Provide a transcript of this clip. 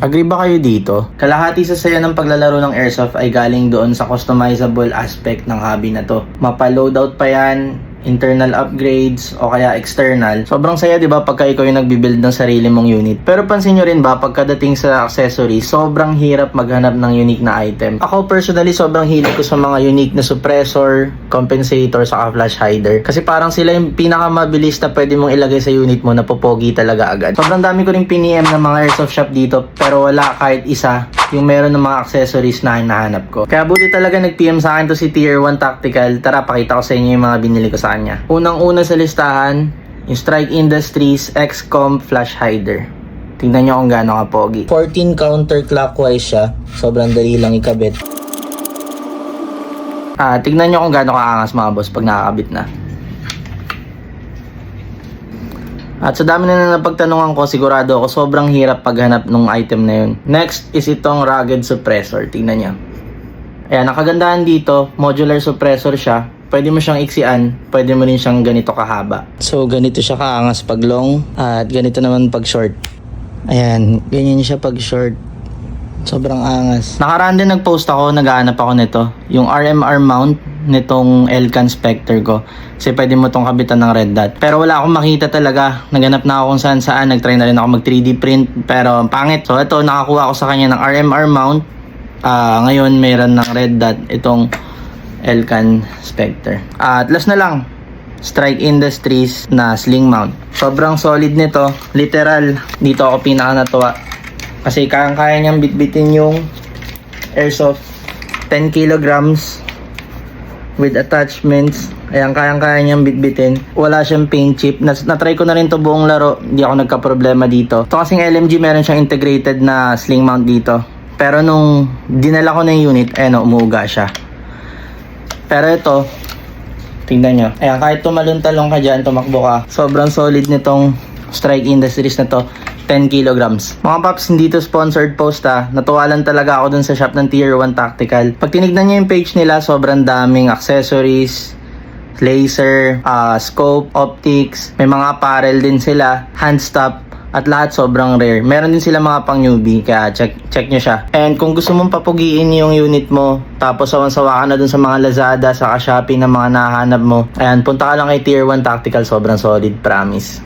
Agree ba kayo dito? Kalahati sa saya ng paglalaro ng airsoft ay galing doon sa customizable aspect ng hobby na to. Mapa-loadout pa yan, internal upgrades o kaya external. Sobrang saya 'di ba pagka ikaw yung nagbi-build ng sarili mong unit. Pero pansin nyo rin ba pagkadating sa accessories, sobrang hirap maghanap ng unique na item. Ako personally sobrang hilig ko sa mga unique na suppressor, compensator saka flash hider. Kasi parang sila yung pinakamabilis na pwede mong ilagay sa unit mo na popogi talaga agad. Sobrang dami ko ring piniem ng mga airsoft shop dito pero wala kahit isa yung meron ng mga accessories na hinahanap ko. Kaya buti talaga nag-PM sa akin to si Tier 1 Tactical. Tara, pakita ko sa inyo yung mga binili ko sa kanya. Unang-una sa listahan, yung Strike Industries XCOM Flash Hider. Tingnan nyo kung gaano kapogi. 14 counterclockwise siya. Sobrang dali lang ikabit. Tingnan nyo kung gaano kaangas mga boss pag nakakabit na. At sa dami na napagtanungan ko, sigurado ako sobrang hirap paghanap ng item na yun. Next is itong rugged suppressor. Tingnan nyo. Ayan, nakagandahan dito, modular suppressor siya. Pwede mo siyang iksian, pwede mo rin siyang ganito kahaba. So, ganito siya kaangas pag long, at ganito naman pag short. Ayan, ganyan siya pag short. Sobrang angas. Nakaraan din nag-post ako, naghahanap ako nito. Yung RMR mount nitong Elcan Spectre ko. Kasi pwede mo tong kabitan ng red dot. Pero wala akong makita talaga. Naganap na ako kung saan saan. Nag-try na rin ako mag 3D print. Pero pangit. So ito, nakakuha ako sa kanya ng RMR mount. Ngayon mayroon ng red dot itong Elcan Spectre. At last na lang, Strike Industries na sling mount. Sobrang solid nito. Literal, dito ako pinaka natuwa. Kasi kaya niyang bitbitin yung airsoft 10 kilograms with attachments. Ayan, kaya niyang bitbitin. Wala siyang paint chip. Na-try ko na rin to buong laro. Hindi ako nagka-problema dito. Ito kasing LMG, meron siyang integrated na sling mount dito. Pero nung dinala ko na yung unit, ayan o, umuuga siya. Pero ito, tingnan nyo. Ayan, kahit tumalon-talon ka dyan, tumakbo ka. Sobrang solid nitong Strike Industries na to. 10 kilograms. Mga paps, hindi to sponsored post ha. Natuwa lang talaga ako dun sa shop ng Tier 1 Tactical. Pag tinignan nyo yung page nila, sobrang daming accessories, laser, scope, optics, may mga apparel din sila, hand stop, at lahat sobrang rare. Meron din sila mga pang newbie, kaya check nyo siya. And kung gusto mong papugiin yung unit mo, tapos sawan-sawa ka na dun sa mga Lazada, sa Shopee na mga nahanap mo, ayan, punta ka lang kay Tier 1 Tactical, sobrang solid, promise.